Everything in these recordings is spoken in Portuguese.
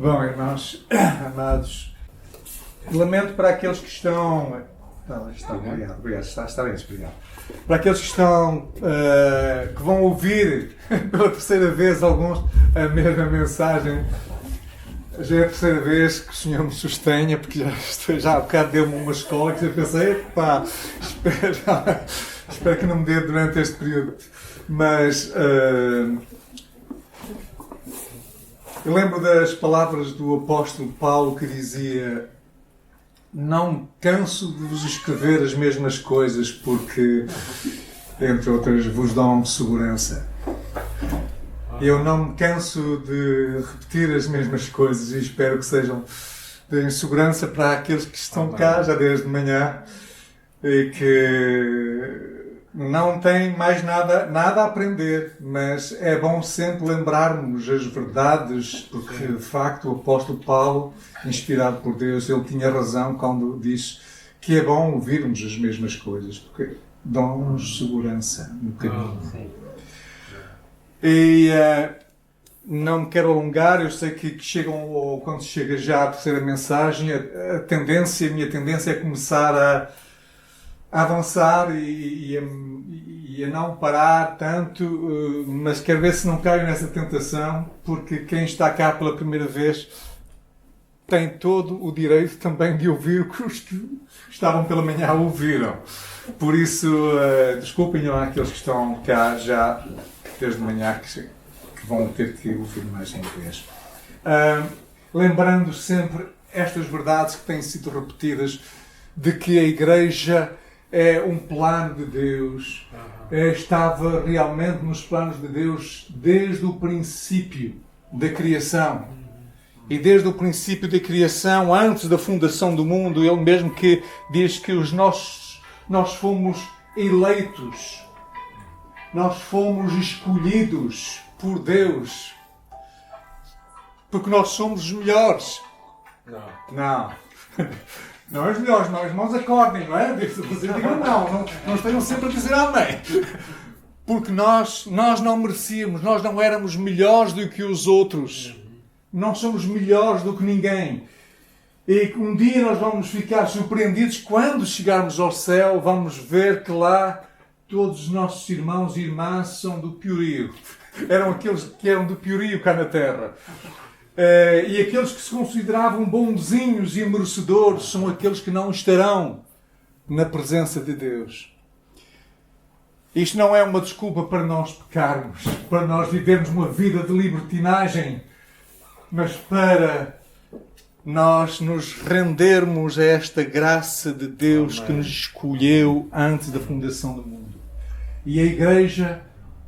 Bom, irmãos, amados, lamento para aqueles que estão... Obrigado. Está bem, obrigado. Para aqueles que estão, que vão ouvir pela terceira vez alguns a mesma mensagem. Já é a terceira vez que o Senhor me sustenha, porque já há bocado deu-me uma escola que eu pensei, pá, espero que não me dê durante este período. Mas eu lembro das palavras do apóstolo Paulo que dizia: não me canso de vos escrever as mesmas coisas porque, entre outras, vos dão segurança. Eu não me canso de repetir as mesmas coisas e espero que sejam de segurança para aqueles que estão cá já desde manhã e que não têm mais nada a aprender, mas é bom sempre lembrarmos as verdades, porque de facto o apóstolo Paulo, inspirado por Deus, ele tinha razão quando disse que é bom ouvirmos as mesmas coisas, porque dão-nos segurança no caminho. E não me quero alongar, eu sei que chegam, ou quando chega já a terceira mensagem, a minha tendência é começar a avançar e a não parar tanto, mas quero ver se não caio nessa tentação, porque quem está cá pela primeira vez tem todo o direito também de ouvir o que os que estavam pela manhã ouviram. Por isso, desculpem lá aqueles que estão cá já desde manhã, que vão ter que ouvir mais uma vez. Lembrando sempre estas verdades que têm sido repetidas, de que a Igreja é um plano de Deus, estava realmente nos planos de Deus desde o princípio da criação. E desde o princípio da criação, antes da fundação do mundo, Ele mesmo que diz que nós fomos eleitos, nós fomos escolhidos por Deus, porque nós somos os melhores. Não. Não é os melhores, não. Os irmãos acordem, não é? Vocês digam não estejam sempre a dizer amém. Porque nós não merecíamos, nós não éramos melhores do que os outros. Não somos melhores do que ninguém. E um dia nós vamos ficar surpreendidos quando chegarmos ao céu, vamos ver que lá todos os nossos irmãos e irmãs são do piorio. Eram aqueles que eram do piorio cá na Terra. E aqueles que se consideravam bonzinhos e merecedores são aqueles que não estarão na presença de Deus. Isto não é uma desculpa para nós pecarmos, para nós vivermos uma vida de libertinagem, mas para nós nos rendermos a esta graça de Deus. Amém. Que nos escolheu antes da fundação do mundo. E a Igreja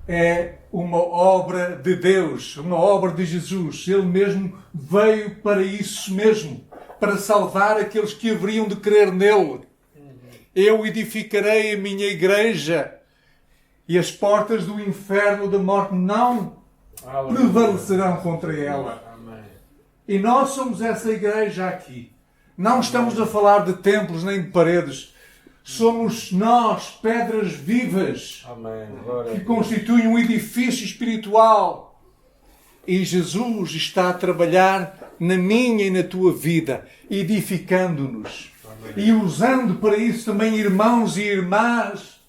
é uma obra de Deus, uma obra de Jesus. Ele mesmo veio para isso mesmo, para salvar aqueles que haveriam de crer nele. Eu edificarei a minha Igreja e as portas do inferno, da morte, não prevalecerão contra ela. E nós somos essa Igreja aqui. Não estamos a falar de templos nem de paredes. Somos nós, pedras vivas, que constituem um edifício espiritual. E Jesus está a trabalhar na minha e na tua vida, edificando-nos. E usando para isso também irmãos e irmãs,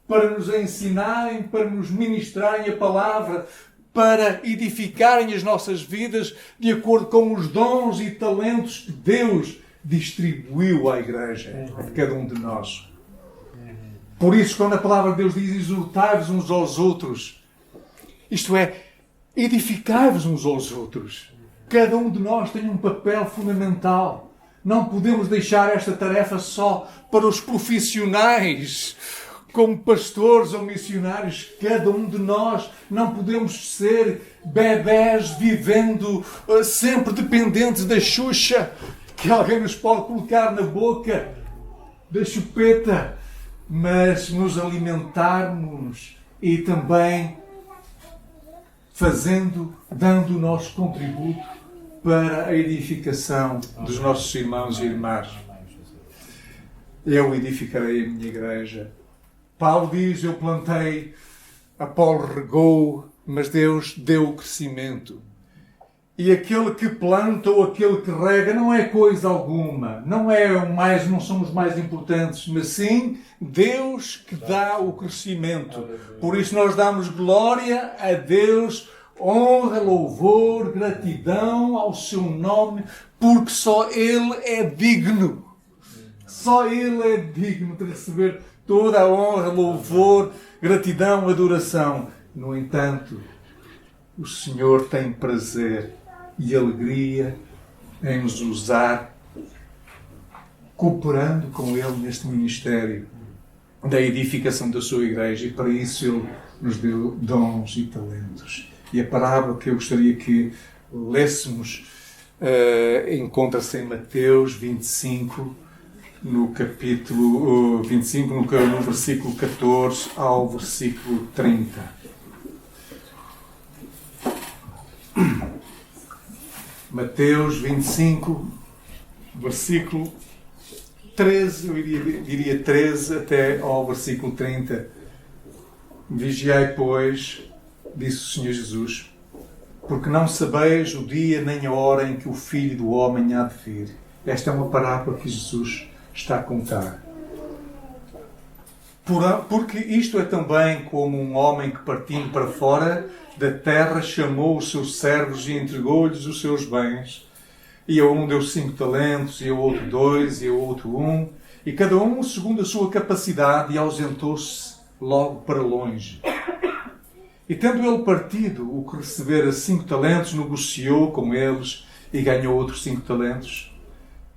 para nos ensinarem, para nos ministrarem a palavra, para edificarem as nossas vidas de acordo com os dons e talentos que Deus distribuiu à Igreja, a cada um de nós. Por isso, quando a palavra de Deus diz exortai-vos uns aos outros, isto é, edificai-vos uns aos outros. Cada um de nós tem um papel fundamental. Não podemos deixar esta tarefa só para os profissionais, como pastores ou missionários. Cada um de nós não podemos ser bebés vivendo sempre dependentes da Xuxa, que alguém nos pode colocar na boca, da chupeta, mas nos alimentarmos e também dando o nosso contributo para a edificação dos nossos irmãos e irmãs. Eu edificarei a minha Igreja. Paulo diz, eu plantei, Apolo regou, mas Deus deu o crescimento. E aquele que planta ou aquele que rega não é coisa alguma. Não são os mais importantes, mas sim Deus que dá o crescimento. Por isso nós damos glória a Deus, honra, louvor, gratidão ao seu nome, porque só Ele é digno. Só Ele é digno de receber toda a honra, louvor, gratidão, adoração. No entanto, o Senhor tem prazer e alegria em nos usar, cooperando com Ele neste ministério da edificação da sua igreja, e para isso Ele nos deu dons e talentos. E a parábola que eu gostaria que lêssemos encontra-se em Mateus 25, no capítulo 25, no versículo 14 ao versículo 30. Mateus 25, versículo 13, eu diria 13 até ao versículo 30. Vigiai, pois, disse o Senhor Jesus, porque não sabeis o dia nem a hora em que o Filho do Homem há de vir. Esta é uma parábola que Jesus está a contar. Porque isto é também como um homem que, partindo para fora da terra, chamou os seus servos e entregou-lhes os seus bens. E a um deu 5 talentos, e a outro 2, e a outro 1, e cada um segundo a sua capacidade, e ausentou-se logo para longe. E tendo ele partido, o que recebera 5 talentos, negociou com eles, e ganhou outros 5 talentos.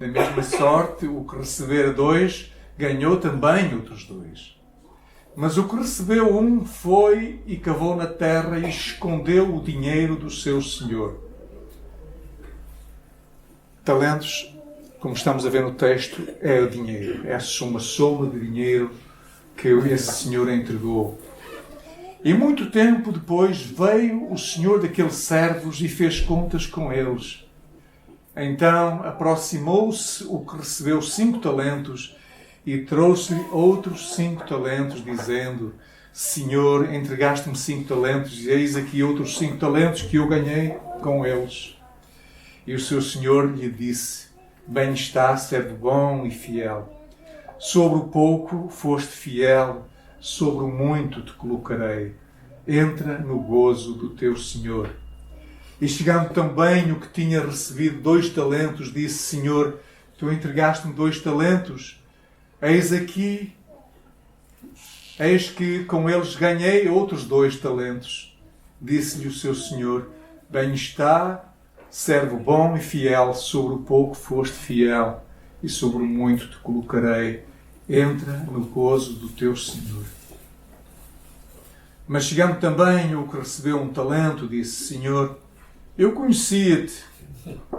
Da mesma sorte, o que recebera 2, ganhou também outros 2. Mas o que recebeu 1 foi e cavou na terra e escondeu o dinheiro do seu senhor. Talentos, como estamos a ver no texto, é o dinheiro. É uma soma de dinheiro que esse senhor entregou. E muito tempo depois veio o senhor daqueles servos e fez contas com eles. Então aproximou-se o que recebeu 5 talentos e trouxe-lhe outros 5 talentos, dizendo: Senhor, entregaste-me 5 talentos, e eis aqui outros 5 talentos que eu ganhei com eles. E o seu senhor lhe disse: Bem está, servo bom e fiel. Sobre o pouco foste fiel, sobre o muito te colocarei. Entra no gozo do teu senhor. E chegando também o que tinha recebido 2 talentos, disse: Senhor, tu entregaste-me 2 talentos. Eis que com eles ganhei outros 2 talentos. Disse-lhe o seu senhor: Bem está, servo bom e fiel, sobre o pouco foste fiel, e sobre o muito te colocarei. Entra no gozo do teu senhor. Mas chegando também o que recebeu 1 talento, disse: Senhor, eu conhecia-te,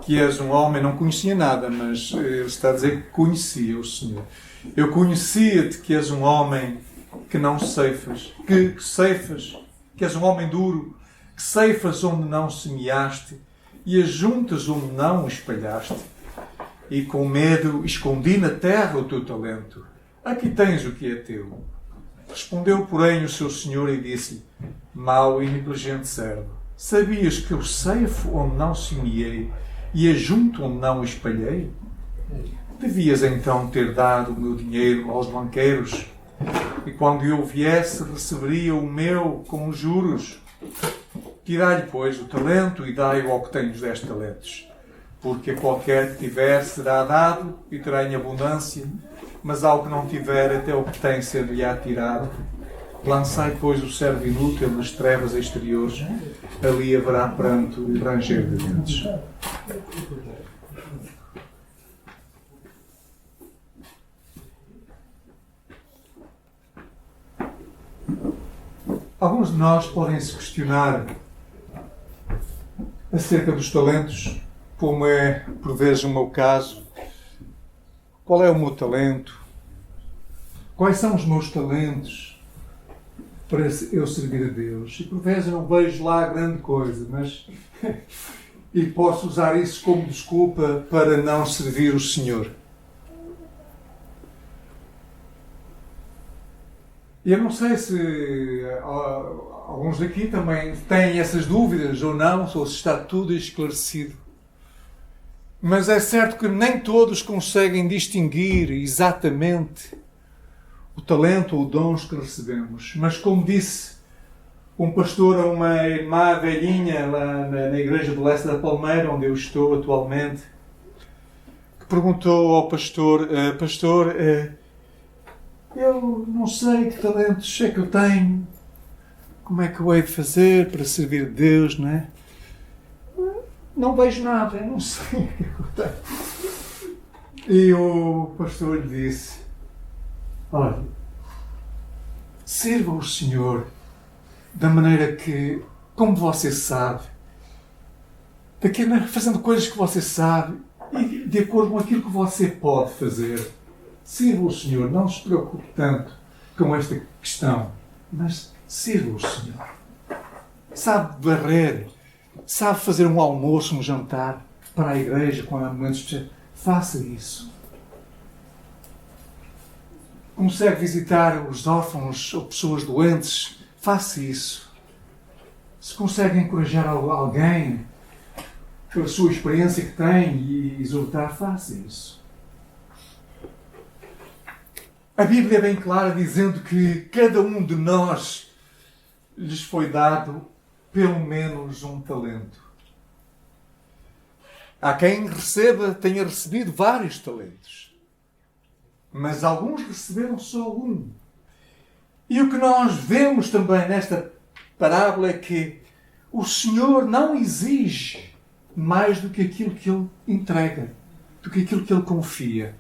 que és um homem, não conhecia nada, mas ele está a dizer que conhecia o Senhor. Eu conhecia-te, que és um homem que não ceifas, que ceifas, que és um homem duro, que ceifas onde não semeaste e ajuntas onde não espalhaste. E com medo escondi na terra o teu talento. Aqui tens o que é teu. Respondeu, porém, o seu senhor e disse-lhe: Mau e negligente servo, sabias que eu ceifo onde não semeei e ajunto onde não espalhei? Devias então ter dado o meu dinheiro aos banqueiros, e quando eu viesse receberia o meu com os juros. Tirai-lhe, pois, o talento e dai-o ao que tem os 10 talentos. Porque a qualquer que tiver será dado e terá em abundância, mas ao que não tiver, até o que tem ser-lhe-á tirado. Lançai, pois, o servo inútil nas trevas exteriores, ali haverá pranto e ranger de dentes. Alguns de nós podem se questionar acerca dos talentos, como é, por vezes, o meu caso. Qual é o meu talento? Quais são os meus talentos para eu servir a Deus? E por vezes eu não vejo lá grande coisa, mas e posso usar isso como desculpa para não servir o Senhor. E eu não sei se alguns daqui também têm essas dúvidas ou não, ou se está tudo esclarecido. Mas é certo que nem todos conseguem distinguir exatamente o talento ou dons que recebemos. Mas como disse um pastor a uma irmã velhinha lá na igreja de Leste da Palmeira, onde eu estou atualmente, que perguntou ao pastor, pastor, eu não sei que talentos é que eu tenho, como é que eu hei de fazer para servir a Deus, não é? Não vejo nada, eu não sei o que é que eu tenho. E o pastor lhe disse, olha, sirva o Senhor da maneira que, como você sabe, fazendo coisas que você sabe e de acordo com aquilo que você pode fazer. Sirva o Senhor, não se preocupe tanto com esta questão, mas sirva o Senhor. Sabe varrer, sabe fazer um almoço, um jantar para a igreja, quando há momentos especiais. Faça isso. Consegue visitar os órfãos ou pessoas doentes? Faça isso. Se consegue encorajar alguém pela sua experiência que tem e exortar, faça isso. A Bíblia é bem clara dizendo que cada um de nós lhes foi dado pelo menos um talento. Há quem tenha recebido vários talentos, mas alguns receberam só um. E o que nós vemos também nesta parábola é que o Senhor não exige mais do que aquilo que Ele entrega, do que aquilo que Ele confia.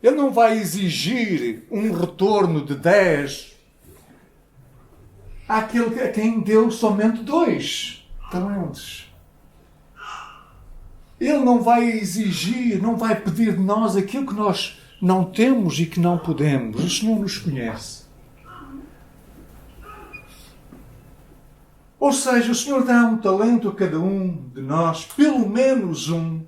Ele não vai exigir um retorno de 10 àquele a quem deu somente 2 talentos. Ele não vai exigir, não vai pedir de nós aquilo que nós não temos e que não podemos. O Senhor nos conhece. Ou seja, o Senhor dá um talento a cada um de nós, pelo menos um.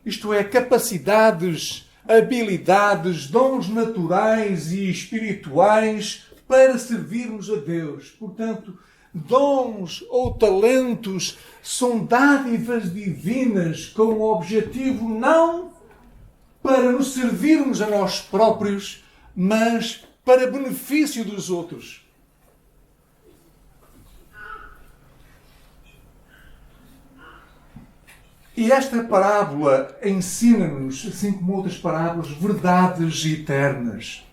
Isto é, capacidades, habilidades, dons naturais e espirituais para servirmos a Deus. Portanto, dons ou talentos são dádivas divinas com o objetivo não para nos servirmos a nós próprios, mas para benefício dos outros. E esta parábola ensina-nos, assim como outras parábolas, verdades eternas.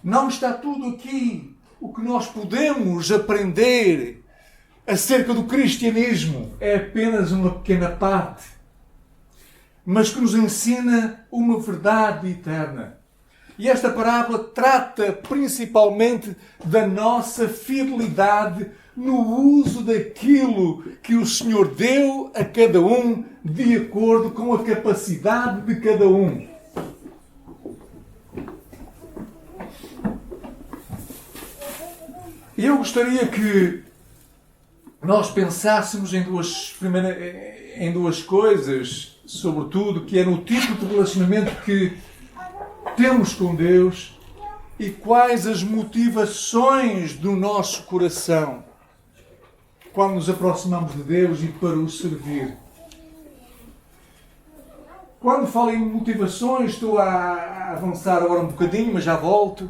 Não está tudo aqui o que nós podemos aprender acerca do cristianismo. É apenas uma pequena parte, mas que nos ensina uma verdade eterna. E esta parábola trata principalmente da nossa fidelidade no uso daquilo que o Senhor deu a cada um de acordo com a capacidade de cada um. E eu gostaria que nós pensássemos em duas coisas, sobretudo, que é no tipo de relacionamento que temos com Deus e quais as motivações do nosso coração quando nos aproximamos de Deus e para o servir. Quando falo em motivações, estou a avançar agora um bocadinho, mas já volto.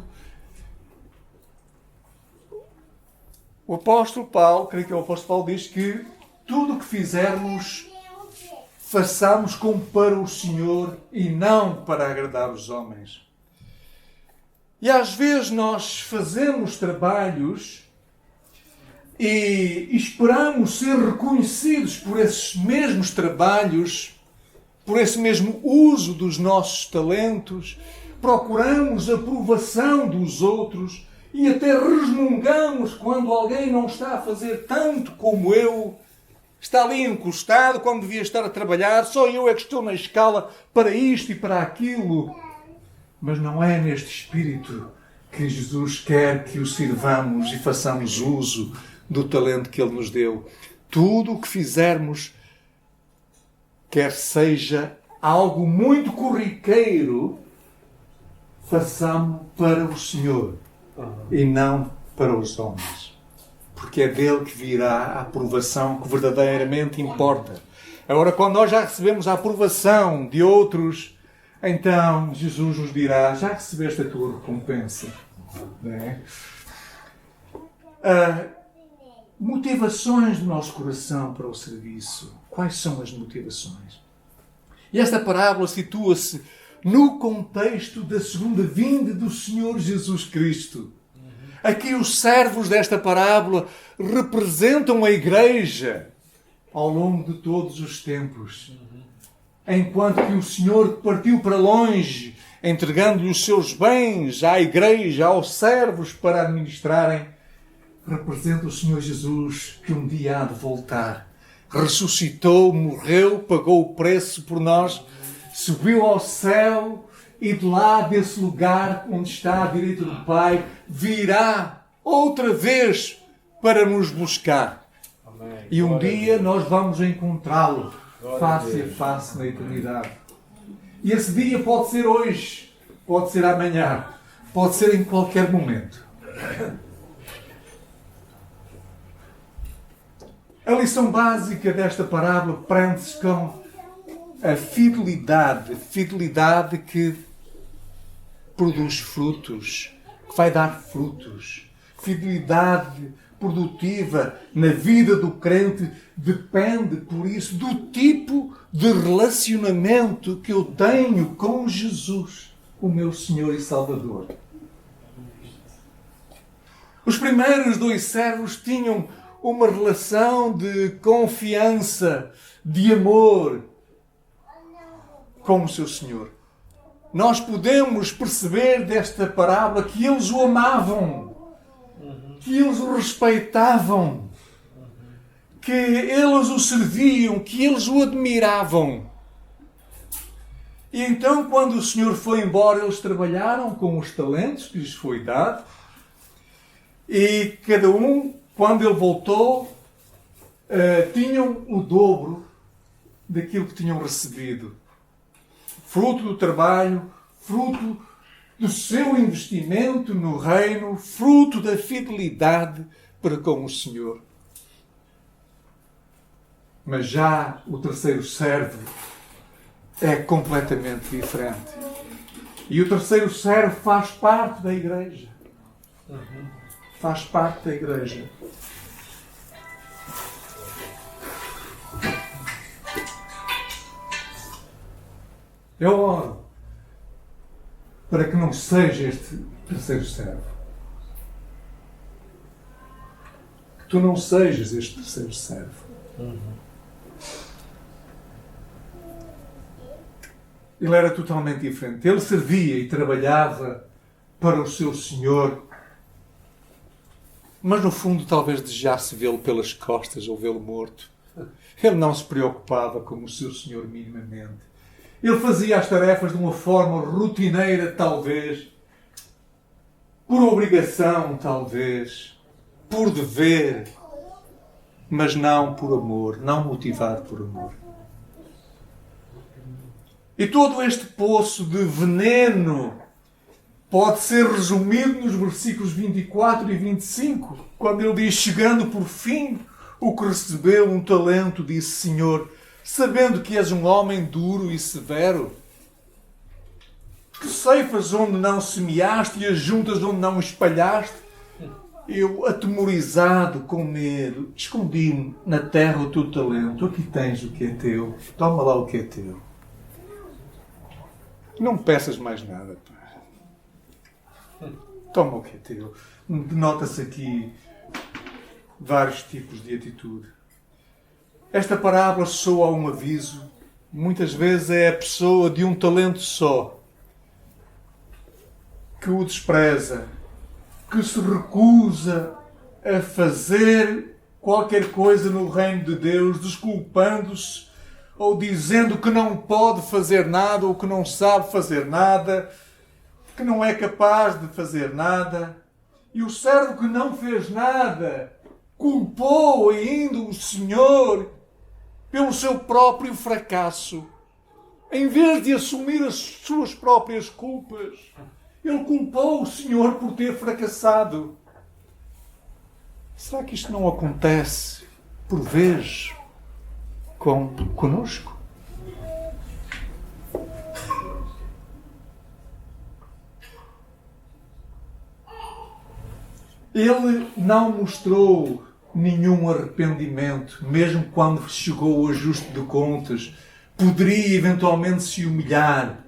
O apóstolo Paulo, creio que o apóstolo Paulo diz que tudo o que fizermos, façamos como para o Senhor e não para agradar os homens. E às vezes nós fazemos trabalhos e esperamos ser reconhecidos por esses mesmos trabalhos, por esse mesmo uso dos nossos talentos, procuramos a aprovação dos outros e até resmungamos quando alguém não está a fazer tanto como eu, está ali encostado quando devia estar a trabalhar, só eu é que estou na escala para isto e para aquilo. Mas não é neste espírito que Jesus quer que o sirvamos e façamos uso do talento que Ele nos deu. Tudo o que fizermos, quer seja algo muito corriqueiro, façamos para o Senhor. e não para os homens. Porque é dele que virá a aprovação que verdadeiramente importa. Agora, quando nós já recebemos a aprovação de outros, então Jesus nos dirá: já recebeste a tua recompensa. Não é? Motivações do nosso coração para o serviço. Quais são as motivações? E esta parábola situa-se no contexto da segunda vinda do Senhor Jesus Cristo. Aqui os servos desta parábola representam a Igreja ao longo de todos os tempos. Enquanto que o Senhor partiu para longe, entregando-lhe os seus bens à Igreja, aos servos para administrarem, representa o Senhor Jesus que um dia há de voltar. Ressuscitou, morreu, pagou o preço por nós, subiu ao céu e de lá, desse lugar onde está à direita do Pai, virá outra vez para nos buscar. Amém. E um dia nós vamos encontrá-lo face a face na eternidade. E esse dia pode ser hoje, pode ser amanhã, pode ser em qualquer momento. A lição básica desta parábola prende-se com a fidelidade que produz frutos, que vai dar frutos. Fidelidade produtiva na vida do crente depende, por isso, do tipo de relacionamento que eu tenho com Jesus, o meu Senhor e Salvador. Os primeiros dois servos tinham uma relação de confiança, de amor com o seu Senhor. Nós podemos perceber desta parábola que eles o amavam, que eles o respeitavam, que eles o serviam, que eles o admiravam. E então, quando o Senhor foi embora, eles trabalharam com os talentos que lhes foi dado, e cada um, quando ele voltou, tinham o dobro daquilo que tinham recebido. Fruto do trabalho, fruto do seu investimento no reino, fruto da fidelidade para com o Senhor. Mas já o terceiro servo é completamente diferente. E o terceiro servo faz parte da Igreja. Faz parte da Igreja. Eu oro para que não seja este terceiro servo. Que tu não sejas este terceiro servo. Ele era totalmente diferente. Ele servia e trabalhava para o seu Senhor, mas no fundo talvez desejasse vê-lo pelas costas ou vê-lo morto. Ele não se preocupava com o seu Senhor minimamente. Ele fazia as tarefas de uma forma rotineira, talvez, por obrigação, talvez, por dever, mas não por amor, não motivado por amor. E todo este poço de veneno pode ser resumido nos versículos 24 e 25, quando ele diz: chegando por fim, o que recebeu um talento, disse: Senhor, sabendo que és um homem duro e severo, que ceifas onde não semeaste e as juntas onde não espalhaste, eu, atemorizado com medo, escondi na terra o teu talento. Aqui tens o que é teu, toma lá o que é teu. Não peças mais nada, pá. Toma o que é teu. Denota-se aqui vários tipos de atitude. Esta parábola soa um aviso. Muitas vezes é a pessoa de um talento só que o despreza, que se recusa a fazer qualquer coisa no reino de Deus, desculpando-se ou dizendo que não pode fazer nada ou que não sabe fazer nada, que não é capaz de fazer nada. E o servo que não fez nada culpou ainda o Senhor pelo seu próprio fracasso. Em vez de assumir as suas próprias culpas, Ele culpou o Senhor por ter fracassado. Será que isto não acontece por vezes conosco? Ele não mostrou nenhum arrependimento, mesmo quando chegou o ajuste de contas. Poderia eventualmente se humilhar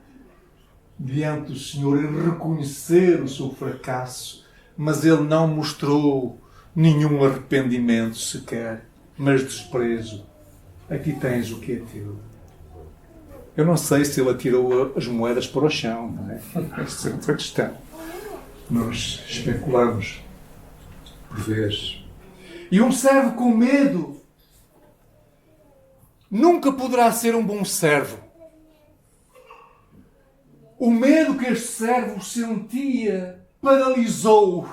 diante do Senhor e reconhecer o seu fracasso, mas ele não mostrou nenhum arrependimento sequer, mas desprezo. Aqui tens o que é teu. Eu não sei se ele atirou as moedas para o chão, não é? Esta é outra questão. Nós especulamos por vezes. E um servo com medo nunca poderá ser um bom servo. O medo que este servo sentia paralisou.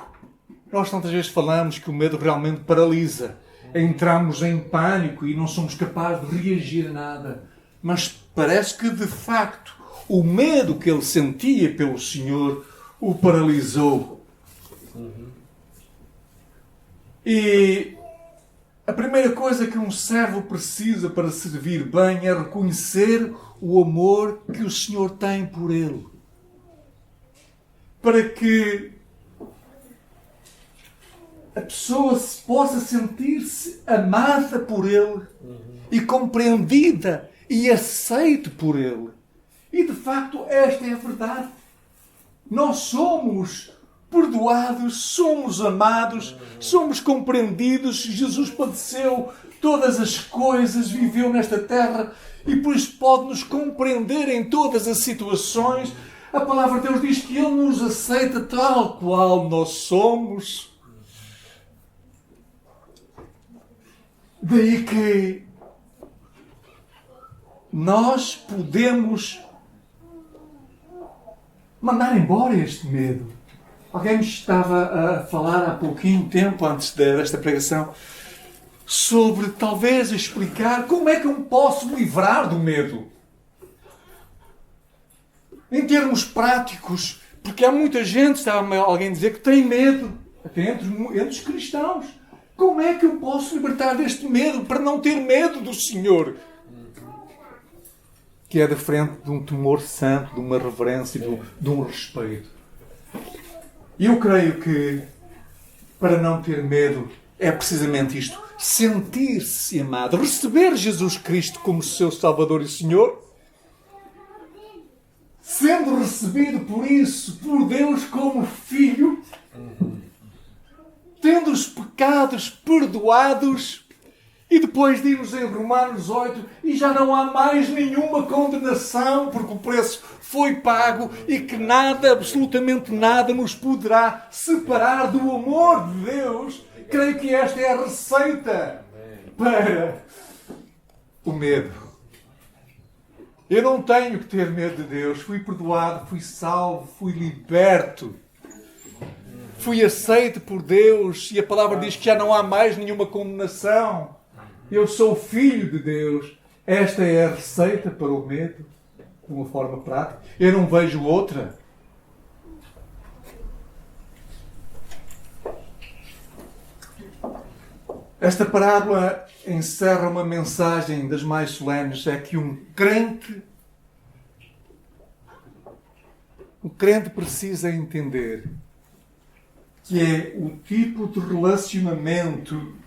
Nós tantas vezes falamos que o medo realmente paralisa. Entramos em pânico e não somos capazes de reagir a nada. Mas parece que, de facto, o medo que ele sentia pelo Senhor o paralisou. E a primeira coisa que um servo precisa para servir bem é reconhecer o amor que o Senhor tem por ele. Para que a pessoa possa sentir-se amada por ele e compreendida e aceite por ele. E de facto esta é a verdade. Nós somos perdoados, somos amados, somos compreendidos. Jesus padeceu todas as coisas, viveu nesta terra e por isso pode nos compreender em todas as situações. A palavra de Deus diz que Ele nos aceita tal qual nós somos. Daí que nós podemos mandar embora este medo. Alguém me estava a falar há pouquinho tempo, antes desta pregação, sobre talvez explicar como é que eu me posso livrar do medo. Em termos práticos, porque há muita gente, estava alguém a dizer que tem medo, até entre os cristãos. Como é que eu posso libertar deste medo para não ter medo do Senhor? Que é diferente de um temor santo, de uma reverência, de um respeito. E eu creio que para não ter medo é precisamente isto. Sentir-se amado. Receber Jesus Cristo como seu Salvador e Senhor. Sendo recebido por isso, por Deus como filho. Tendo os pecados perdoados. E depois diz em Romanos 8, e já não há mais nenhuma condenação, porque o preço foi pago e que nada, absolutamente nada, nos poderá separar do amor de Deus. Creio que esta é a receita para o medo. Eu não tenho que ter medo de Deus. Fui perdoado, fui salvo, fui liberto. Fui aceito por Deus e a palavra diz que já não há mais nenhuma condenação. Eu sou filho de Deus. Esta é a receita para o medo, de uma forma prática. Eu não vejo outra. Esta parábola encerra uma mensagem das mais solenes. É que um crente precisa entender que é o tipo de relacionamento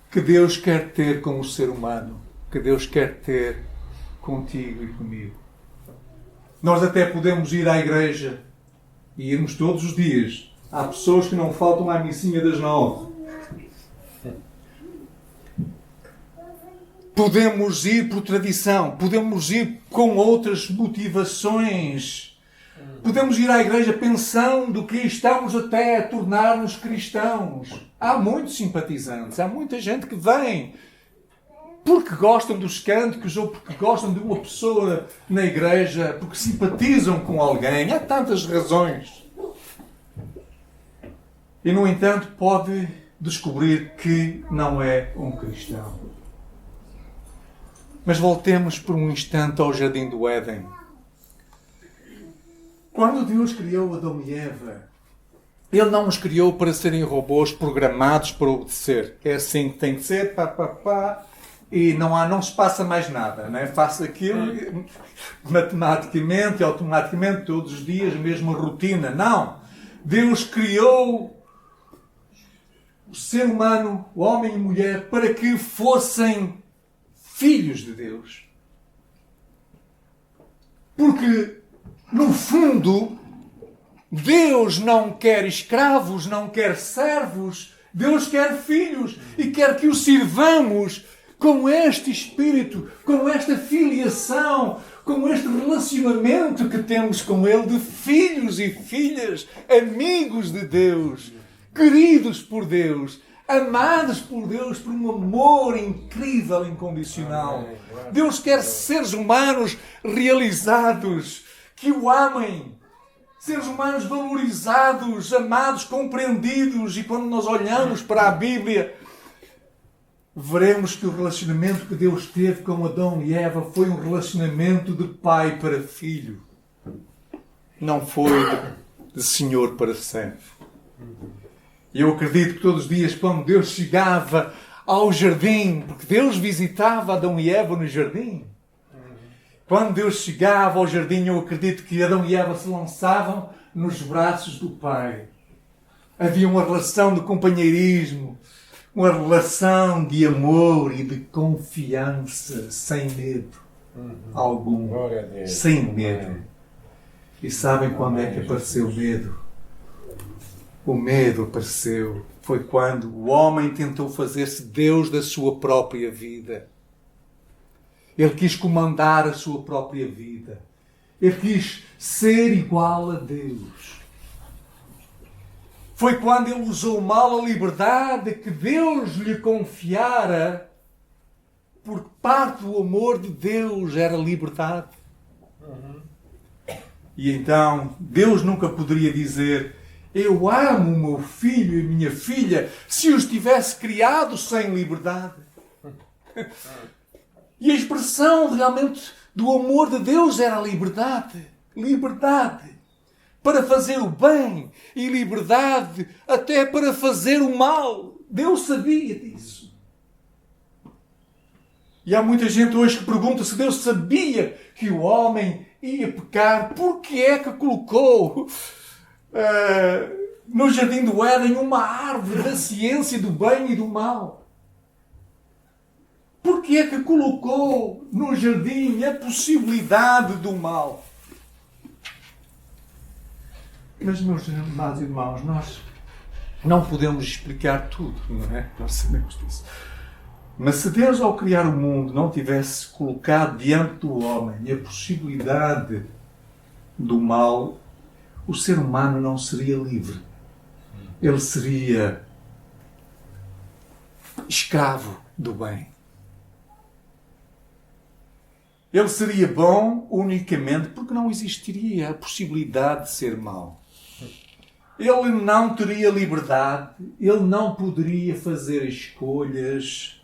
que Deus quer ter com o ser humano, que Deus quer ter contigo e comigo. Nós até podemos ir à igreja e irmos todos os dias. Há pessoas que não faltam à missinha das 9. Podemos ir por tradição, podemos ir com outras motivações. Podemos ir à igreja pensando que estamos até a tornar-nos cristãos. Há muitos simpatizantes, há muita gente que vem porque gostam dos cânticos ou porque gostam de uma pessoa na igreja, porque simpatizam com alguém. Há tantas razões. E, no entanto, pode descobrir que não é um cristão. Mas voltemos por um instante ao Jardim do Éden. Quando Deus criou Adão e Eva, Ele não os criou para serem robôs programados para obedecer. É assim que tem que ser, e não se passa mais nada. Não é? Faça aquilo matematicamente, automaticamente, todos os dias, mesma rotina. Não! Deus criou o ser humano, o homem e mulher, para que fossem filhos de Deus. Porque, no fundo, Deus não quer escravos, não quer servos. Deus quer filhos e quer que os sirvamos com este espírito, com esta filiação, com este relacionamento que temos com Ele de filhos e filhas, amigos de Deus, queridos por Deus, amados por Deus por um amor incrível, incondicional. Deus quer seres humanos realizados, que o amem. Seres humanos valorizados, amados, compreendidos. E quando nós olhamos para a Bíblia, veremos que o relacionamento que Deus teve com Adão e Eva foi um relacionamento de pai para filho. Não foi de senhor para servo. E eu acredito que todos os dias, quando Deus chegava ao jardim, porque Deus visitava Adão e Eva no jardim, quando Deus chegava ao jardim, eu acredito que Adão e Eva se lançavam nos braços do Pai. Havia uma relação de companheirismo, uma relação de amor e de confiança, sem medo algum. Sem medo. E sabem quando é que apareceu o medo? O medo apareceu. Foi quando o homem tentou fazer-se Deus da sua própria vida. Ele quis comandar a sua própria vida. Ele quis ser igual a Deus. Foi quando ele usou mal a liberdade que Deus lhe confiara, porque parte do amor de Deus era liberdade. E então, Deus nunca poderia dizer: eu amo o meu filho e a minha filha, se os tivesse criado sem liberdade. E a expressão realmente do amor de Deus era a liberdade. Liberdade para fazer o bem e liberdade até para fazer o mal. Deus sabia disso. E há muita gente hoje que pergunta se Deus sabia que o homem ia pecar. Por que é que colocou no jardim do Éden uma árvore da ciência do bem e do mal? Por que é que colocou no jardim a possibilidade do mal? Mas, meus amados irmãos, nós não podemos explicar tudo, não é? Nós sabemos disso. Mas se Deus, ao criar o mundo, não tivesse colocado diante do homem a possibilidade do mal, o ser humano não seria livre. Ele seria escravo do bem. Ele seria bom unicamente porque não existiria a possibilidade de ser mau. Ele não teria liberdade, ele não poderia fazer escolhas.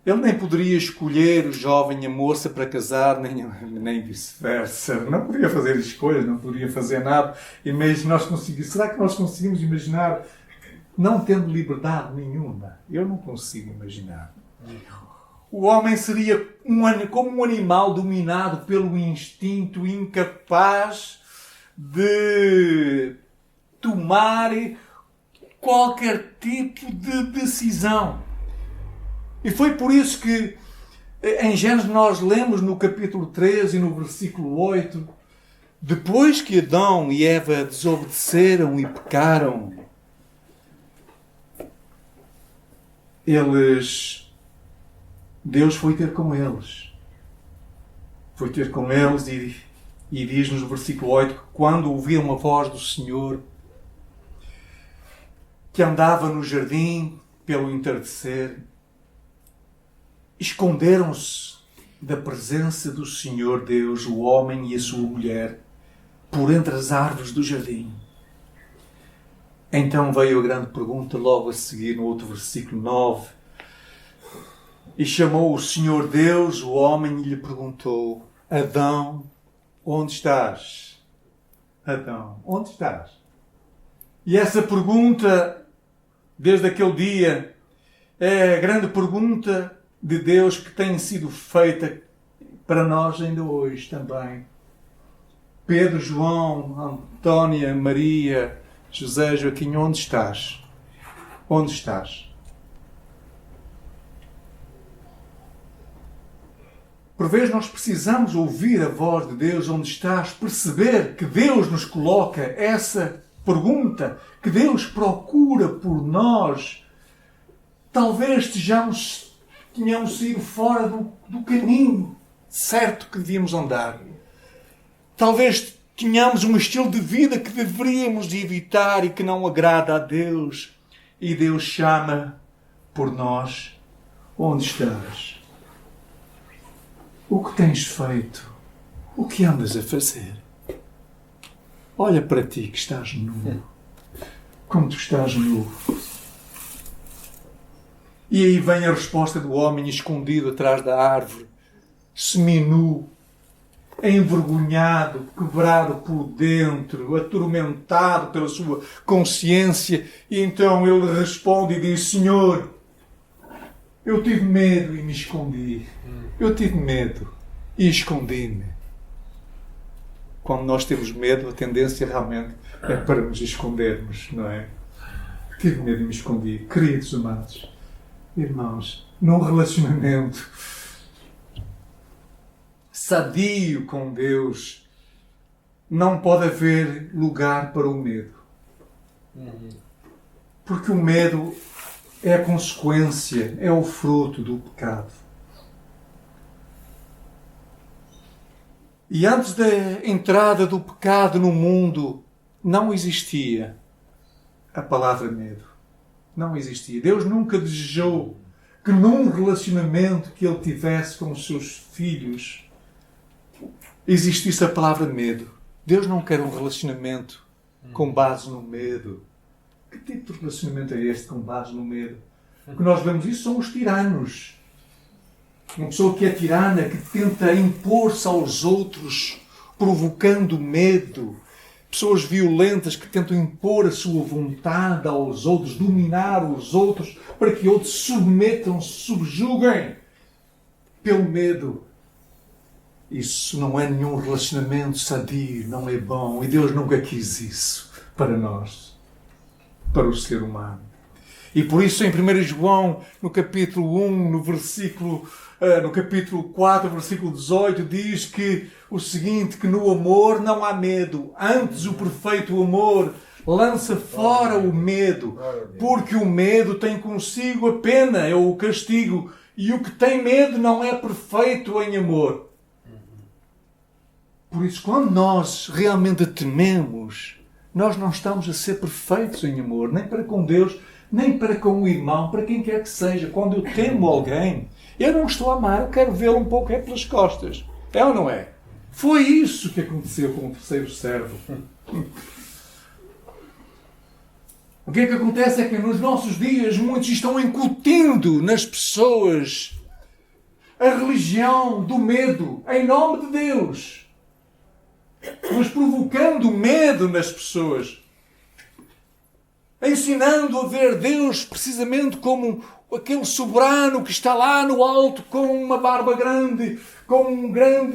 Ele nem poderia escolher o jovem e a moça para casar, nem vice-versa. Não poderia fazer escolhas, não poderia fazer nada. Será que nós conseguimos imaginar não tendo liberdade nenhuma? Eu não consigo imaginar. O homem seria como um animal dominado pelo instinto, incapaz de tomar qualquer tipo de decisão. E foi por isso que em Gênesis nós lemos no capítulo 13 e no versículo 8, depois que Adão e Eva desobedeceram e pecaram, Deus foi ter com eles. Foi ter com eles e diz no versículo 8 que quando ouviram a voz do Senhor, que andava no jardim pelo entardecer, esconderam-se da presença do Senhor Deus, o homem e a sua mulher, por entre as árvores do jardim. Então veio a grande pergunta logo a seguir no outro versículo 9. E chamou o Senhor Deus o homem e lhe perguntou: Adão, onde estás? Adão, onde estás? E essa pergunta, desde aquele dia, é a grande pergunta de Deus que tem sido feita para nós ainda hoje também. Pedro, João, Antónia, Maria, José, Joaquim, onde estás? Onde estás? Por vezes nós precisamos ouvir a voz de Deus, onde estás, perceber que Deus nos coloca essa pergunta, que Deus procura por nós. Talvez tenhamos saído fora do caminho certo que devíamos andar. Talvez tenhamos um estilo de vida que deveríamos de evitar e que não agrada a Deus. E Deus chama por nós. Onde estás? O que tens feito? O que andas a fazer? Olha para ti que estás nu. Como tu estás nu. E aí vem a resposta do homem escondido atrás da árvore, seminu, envergonhado, quebrado por dentro, atormentado pela sua consciência. E então ele responde e diz: Senhor, eu tive medo e me escondi. Eu tive medo e escondi-me. Quando nós temos medo, a tendência realmente é para nos escondermos, não é? Tive medo e me escondi. Queridos amados, irmãos, num relacionamento sadio com Deus, não pode haver lugar para o medo. Porque o medo é a consequência, é o fruto do pecado. E antes da entrada do pecado no mundo, não existia a palavra medo. Não existia. Deus nunca desejou que num relacionamento que ele tivesse com os seus filhos existisse a palavra medo. Deus não quer um relacionamento com base no medo. Que tipo de relacionamento é este com base no medo? O que nós vemos isso são os tiranos. Uma pessoa que é tirana, que tenta impor-se aos outros, provocando medo. Pessoas violentas que tentam impor a sua vontade aos outros, dominar os outros, para que outros se submetam, se subjuguem pelo medo. Isso não é nenhum relacionamento sadio, não é bom. E Deus nunca quis isso para nós, para o ser humano. E por isso em 1 João, no capítulo 1, no capítulo 4, versículo 18, diz que o seguinte, que no amor não há medo. Antes o perfeito amor lança fora o medo, porque o medo tem consigo a pena, é o castigo. E o que tem medo não é perfeito em amor. Por isso, quando nós realmente tememos, nós não estamos a ser perfeitos em amor, nem para com Deus, nem para com o irmão, para quem quer que seja. Quando eu temo alguém, eu não estou a amar, eu quero vê-lo um pouco pelas costas. É ou não é? Foi isso que aconteceu com o terceiro servo. O que é que acontece é que nos nossos dias muitos estão incutindo nas pessoas a religião do medo, em nome de Deus. Mas provocando medo nas pessoas. Ensinando a ver Deus precisamente como aquele soberano que está lá no alto com uma barba grande, com uma grande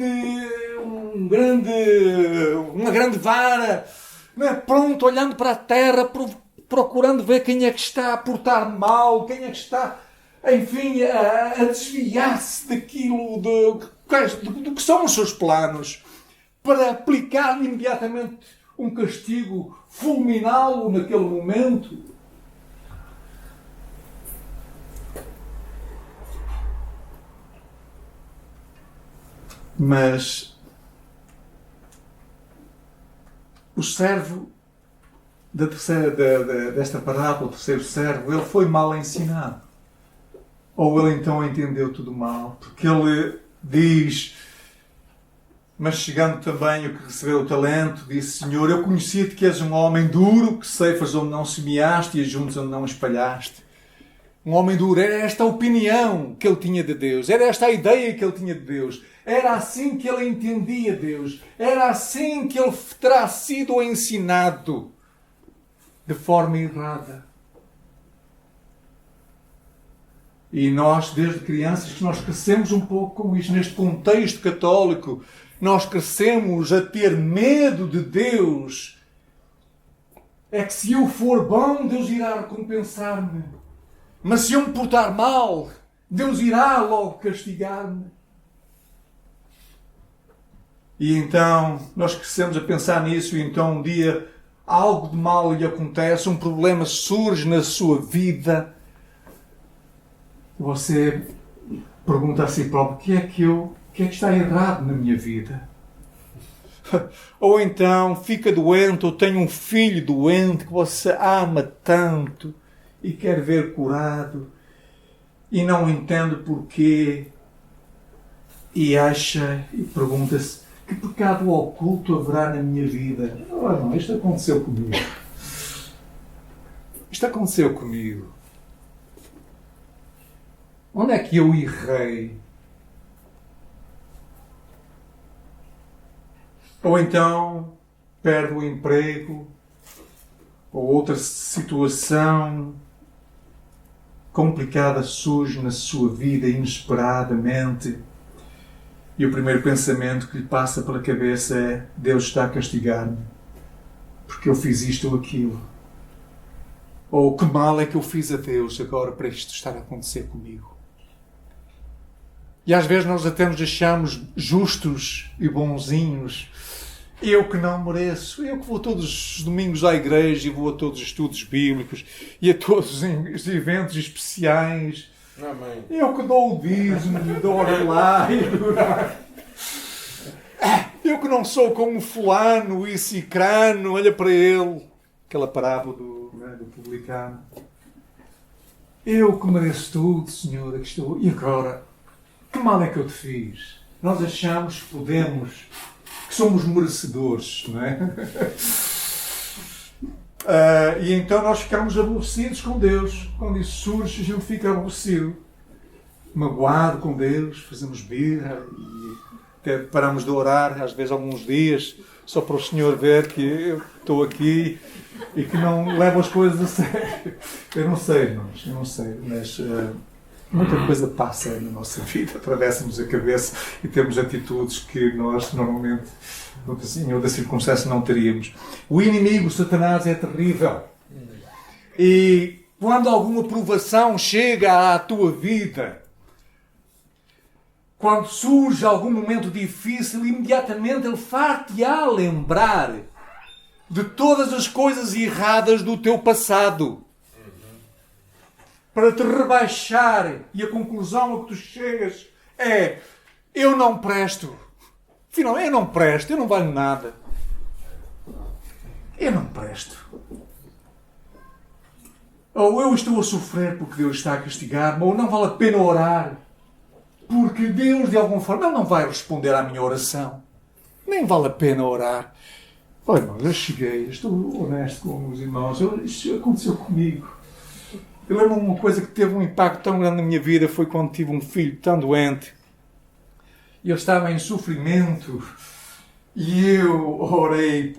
vara, não é? Pronto, olhando para a terra, procurando ver quem é que está a portar mal, quem é que está, enfim, a desviar-se daquilo do que são os seus planos, para aplicar imediatamente um castigo, fulminá-lo naquele momento. Mas o servo desta parábola, o terceiro servo, ele foi mal ensinado. Ou ele então entendeu tudo mal, porque ele diz... Mas chegando também o que recebeu o talento, disse: Senhor, eu conhecia-te que és um homem duro, que ceifas onde não semeaste e ajuntas onde não espalhaste. Um homem duro. Era esta a opinião que ele tinha de Deus. Era esta a ideia que ele tinha de Deus. Era assim que ele entendia Deus. Era assim que ele terá sido ensinado de forma errada. E nós, desde crianças, que nós crescemos um pouco com isto, neste contexto católico, nós crescemos a ter medo de Deus. É que se eu for bom, Deus irá recompensar-me. Mas se eu me portar mal, Deus irá logo castigar-me. E então, nós crescemos a pensar nisso, e então um dia algo de mal lhe acontece, um problema surge na sua vida. Você pergunta a si próprio, o que é que está errado na minha vida? Ou então fica doente, ou tem um filho doente que você ama tanto e quer ver curado e não entende porquê e acha e pergunta-se, que pecado oculto haverá na minha vida? Oh, não, isto aconteceu comigo. Isto aconteceu comigo. Onde é que eu errei? Ou então perde o emprego, ou outra situação complicada surge na sua vida inesperadamente. E o primeiro pensamento que lhe passa pela cabeça é: Deus está a castigar-me porque eu fiz isto ou aquilo. Ou que mal é que eu fiz a Deus agora para isto estar a acontecer comigo. E às vezes nós até nos achamos justos e bonzinhos. Eu que não mereço. Eu que vou todos os domingos à igreja e vou a todos os estudos bíblicos e a todos os eventos especiais. Amém. Eu que dou o dízimo, dou lá e eu que não sou como fulano e cicrano, olha para ele. Aquela parábola do publicano. Eu que mereço tudo, Senhor, aqui estou. E agora, que mal é que eu te fiz? Nós achamos que podemos, que somos merecedores, não é? E então nós ficamos aborrecidos com Deus. Quando isso surge, a gente fica aborrecido, magoado com Deus, fazemos birra e até paramos de orar, às vezes alguns dias, só para o Senhor ver que eu estou aqui e que não levo as coisas a sério. Eu não sei, irmãos, mas muita coisa passa na nossa vida, atravessa-nos a cabeça e temos atitudes que nós normalmente, em outra circunstância, não teríamos. O inimigo, Satanás, é terrível. E quando alguma provação chega à tua vida, quando surge algum momento difícil, imediatamente ele far-te-á lembrar de todas as coisas erradas do teu passado. Para te rebaixar. E a conclusão a que tu chegas é: eu não presto. Afinal, eu não presto, eu não valho nada. Eu não presto. Ou eu estou a sofrer porque Deus está a castigar-me, ou não vale a pena orar, porque Deus, de alguma forma, Ele não vai responder à minha oração. Nem vale a pena orar. Olha, irmãos, eu cheguei, estou honesto com os irmãos, isso aconteceu comigo. Eu lembro uma coisa que teve um impacto tão grande na minha vida, foi quando tive um filho tão doente. E eu estava em sofrimento. E eu orei,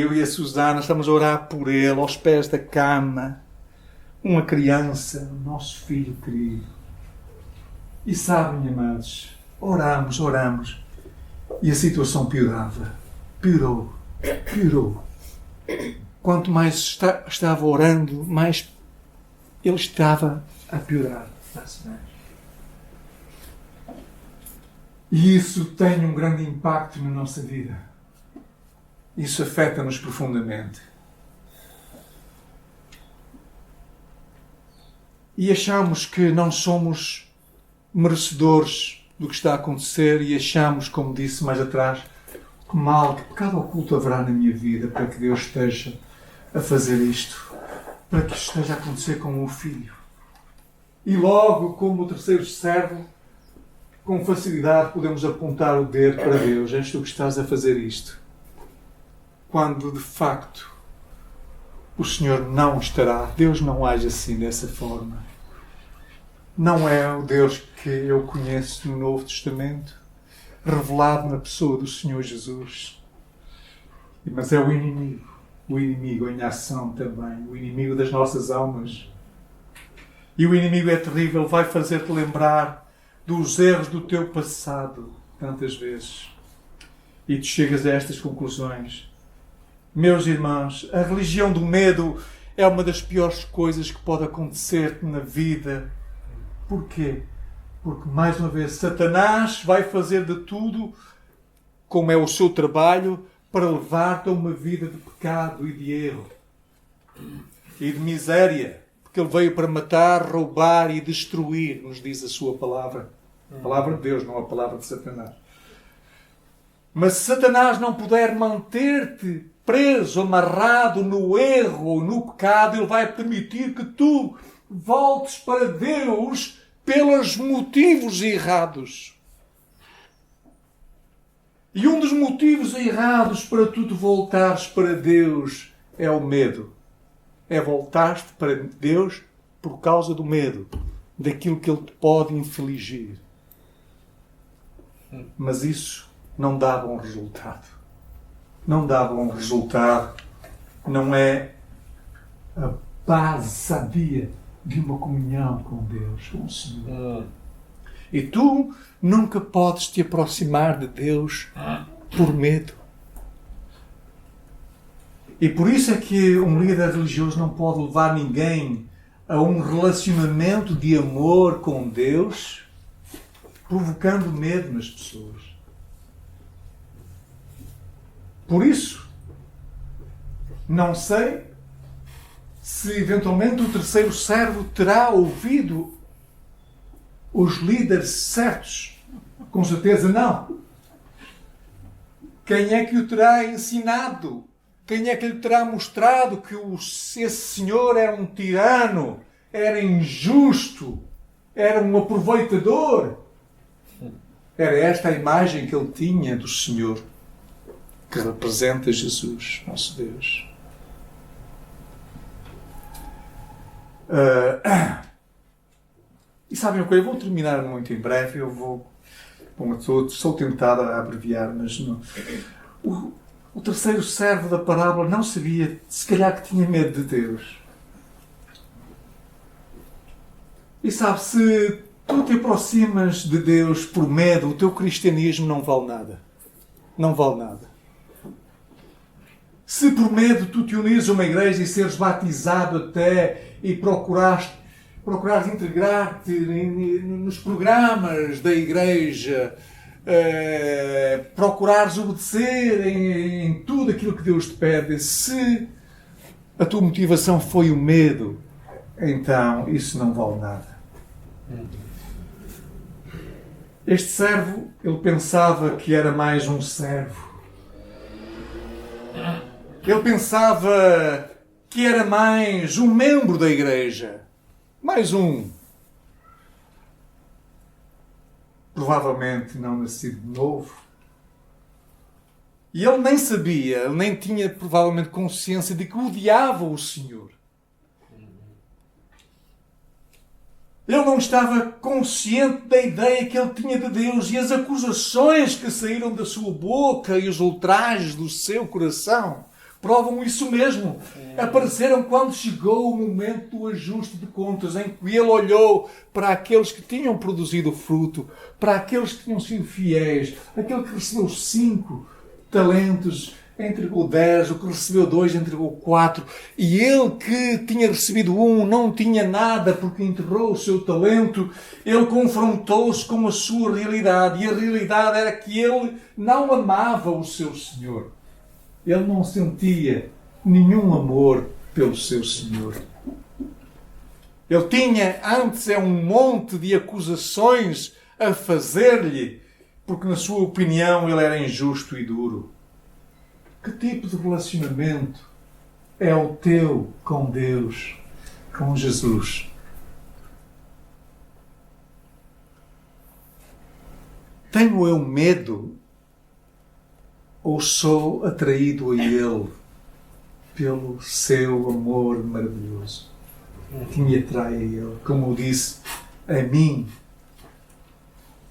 eu e a Susana, estamos a orar por ele, aos pés da cama. Uma criança, o nosso filho querido. E sabem, amados, oramos. E a situação piorava. Piorou. Quanto mais estava orando, mais ele estava a piorar. E isso tem um grande impacto na nossa vida. Isso afeta-nos profundamente. E achamos que não somos merecedores do que está a acontecer e achamos, como disse mais atrás, que mal, que pecado oculto haverá na minha vida para que Deus esteja a fazer isto, para que isto esteja a acontecer com o meu filho. E logo, como o terceiro servo, com facilidade podemos apontar o dedo para Deus. És tu que estás a fazer isto. Quando, de facto, o Senhor não estará. Deus não age assim, dessa forma. não é o Deus que eu conheço no Novo Testamento, revelado na pessoa do Senhor Jesus. Mas é o inimigo em ação também, o inimigo das nossas almas. E o inimigo é terrível, vai fazer-te lembrar dos erros do teu passado, tantas vezes. E tu chegas a estas conclusões. Meus irmãos, a religião do medo é uma das piores coisas que pode acontecer na vida. Porquê? Porque, mais uma vez, Satanás vai fazer de tudo, como é o seu trabalho, para levar-te a uma vida de pecado e de erro. E de miséria. Porque ele veio para matar, roubar e destruir, nos diz a sua palavra. A palavra de Deus, não a palavra de Satanás. Mas se Satanás não puder manter-te preso, amarrado no erro ou no pecado, ele vai permitir que tu voltes para Deus pelos motivos errados. E um dos motivos errados para tu te voltares para Deus é o medo. É voltar-te para Deus por causa do medo, daquilo que Ele te pode infligir. Mas isso não dá bom resultado. Não dá bom resultado. Não é a base sadia de uma comunhão com Deus, com o Senhor. E tu nunca podes te aproximar de Deus por medo. E por isso é que um líder religioso não pode levar ninguém a um relacionamento de amor com Deus, provocando medo nas pessoas. Por isso, não sei se eventualmente o terceiro servo terá ouvido os líderes certos. Com certeza não. Quem é que o terá ensinado? Quem é que lhe terá mostrado que esse senhor era um tirano, era injusto, era um aproveitador? Era esta a imagem que ele tinha do Senhor, que representa Jesus, nosso Deus. E sabem o que? Eu vou terminar muito em breve. Sou tentado a abreviar, mas não. O terceiro servo da parábola não sabia, se calhar, que tinha medo de Deus. E sabe, se tu te aproximas de Deus por medo, o teu cristianismo não vale nada. Não vale nada. Se por medo tu te unires a uma igreja e seres batizado até e procurares integrar-te nos programas da igreja, procurares obedecer em tudo aquilo que Deus te pede, se a tua motivação foi o medo, então isso não vale nada. Este servo, ele pensava que era mais um servo. Ele pensava que era mais um membro da igreja. Mais um. Provavelmente não nascido de novo. E ele nem sabia, ele nem tinha provavelmente consciência de que odiava o Senhor. Ele não estava consciente da ideia que ele tinha de Deus e as acusações que saíram da sua boca e os ultrajes do seu coração provam isso mesmo. Apareceram quando chegou o momento do ajuste de contas, em que ele olhou para aqueles que tinham produzido fruto, para aqueles que tinham sido fiéis, aquele que recebeu 5 talentos, entregou 10, o que recebeu 2, entregou 4, e ele que tinha recebido 1 não tinha nada porque enterrou o seu talento. Ele confrontou-se com a sua realidade, e a realidade era que ele não amava o seu Senhor. Ele não sentia nenhum amor pelo seu Senhor. Ele tinha antes um monte de acusações a fazer-lhe, porque na sua opinião ele era injusto e duro. Que tipo de relacionamento é o teu com Deus, com Jesus? Tenho eu medo ou sou atraído a Ele pelo seu amor maravilhoso que me atrai a Ele? Como disse, A mim,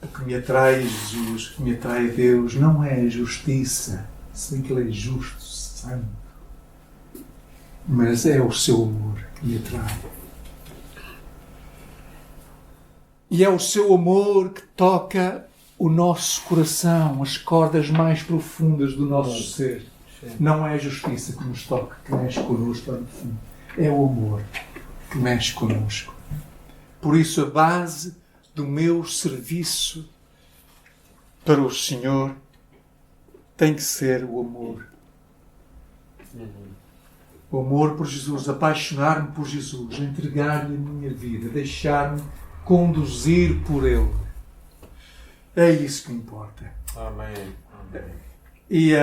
o que me atrai a Jesus, o que me atrai a Deus, não é a justiça, se bem que Ele é justo, santo, mas é o seu amor que me atrai. E é o seu amor que toca o nosso coração, as cordas mais profundas do nosso ser. Não é a justiça que nos toca, que mexe connosco lá no fundo. É o amor que mexe connosco. Por isso, a base do meu serviço para o Senhor tem que ser o amor. O amor por Jesus, apaixonar-me por Jesus, entregar-lhe a minha vida, deixar-me conduzir por Ele. É isso que importa. Amém. Amém. E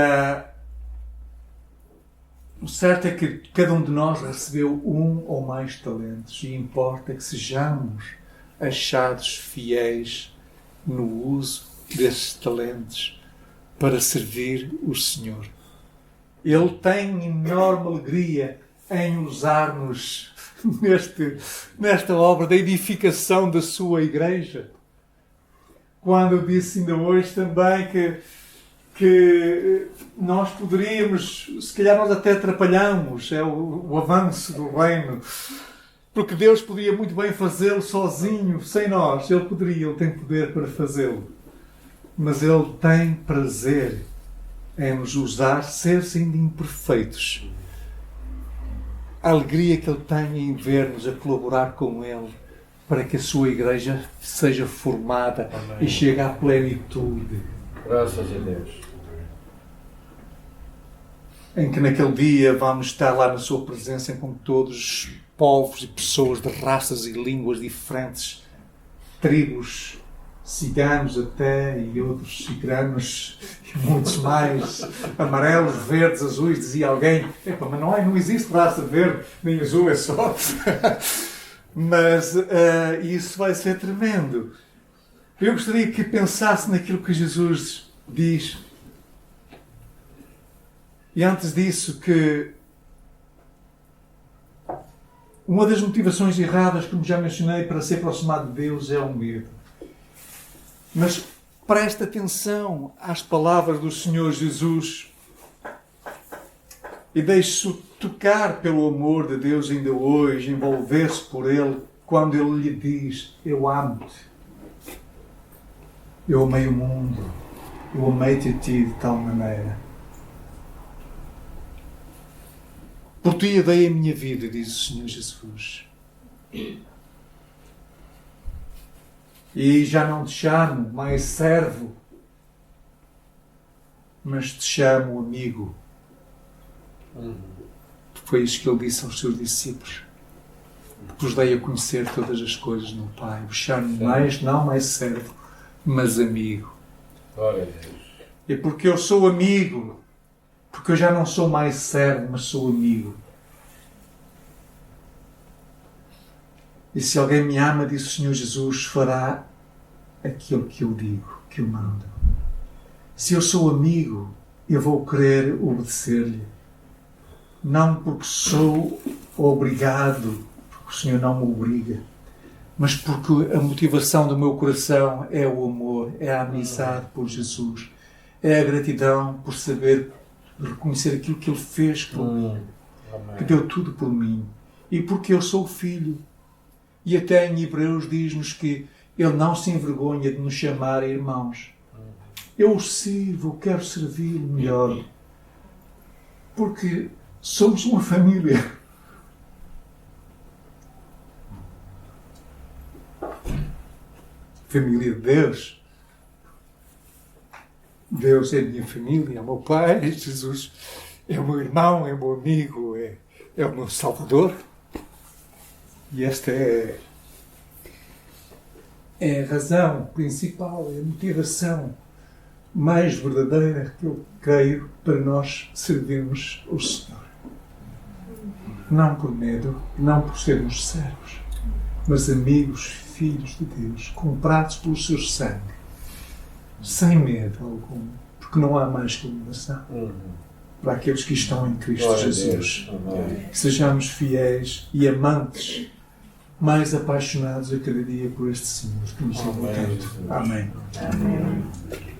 o certo é que cada um de nós recebeu um ou mais talentos e importa que sejamos achados fiéis no uso desses talentos para servir o Senhor. Ele tem enorme alegria em usar-nos nesta obra da edificação da sua igreja. Quando eu disse ainda hoje também que nós poderíamos, se calhar nós até atrapalhamos o avanço do reino, porque Deus podia muito bem fazê-lo sozinho, sem nós. Ele tem poder para fazê-lo. Mas Ele tem prazer em nos usar, ser ainda imperfeitos. A alegria que Ele tem em ver-nos a colaborar com Ele para que a sua igreja seja formada. Amém. E chegue à plenitude. Graças a Deus. Em que naquele dia vamos estar lá na sua presença com todos os povos e pessoas de raças e línguas diferentes, tribos, ciganos até, e outros ciganos, e muitos mais, amarelos, verdes, azuis. Dizia alguém, mas não existe raça verde nem azul, é só... Mas isso vai ser tremendo. Eu gostaria que pensasse naquilo que Jesus diz. E antes disso, que uma das motivações erradas, como já mencionei, para se aproximar de Deus é o medo. Mas preste atenção às palavras do Senhor Jesus e deixe-se tocar pelo amor de Deus ainda hoje, envolver-se por Ele, quando Ele lhe diz: eu amo-te, eu amei o mundo, eu amei-te a ti de tal maneira. Por ti eu dei a minha vida, diz o Senhor Jesus. E já não te chamo mais servo, mas te chamo amigo. Foi isso que Ele disse aos seus discípulos. Vos dei a conhecer todas as coisas no Pai. Vos chamo não mais servo, mas amigo. Glória a Deus. E porque eu sou amigo, porque eu já não sou mais servo, mas sou amigo. E se alguém me ama, diz o Senhor Jesus, fará aquilo que eu digo, que eu mando. Se eu sou amigo, eu vou querer obedecer-lhe. Não porque sou obrigado, porque o Senhor não me obriga, mas porque a motivação do meu coração é o amor, é a amizade por Jesus, é a gratidão por saber reconhecer aquilo que Ele fez por mim, que deu tudo por mim, e porque eu sou filho. E até em Hebreus diz-nos que Ele não se envergonha de nos chamar irmãos. Eu o sirvo, eu quero servi-lo melhor, porque somos uma família. Família de Deus. Deus é a minha família, é o meu Pai, Jesus é o meu irmão, é o meu amigo, é o meu Salvador. E esta é a razão principal, é a motivação mais verdadeira que eu creio para nós servirmos o Senhor. Não por medo, não por sermos servos, mas amigos, filhos de Deus, comprados pelo seu sangue, sem medo algum, porque não há mais condenação para aqueles que estão em Cristo Jesus. Que sejamos fiéis e amantes mais apaixonados a cada dia por este Senhor que nos salvou Amém. tanto. Amém. Amém.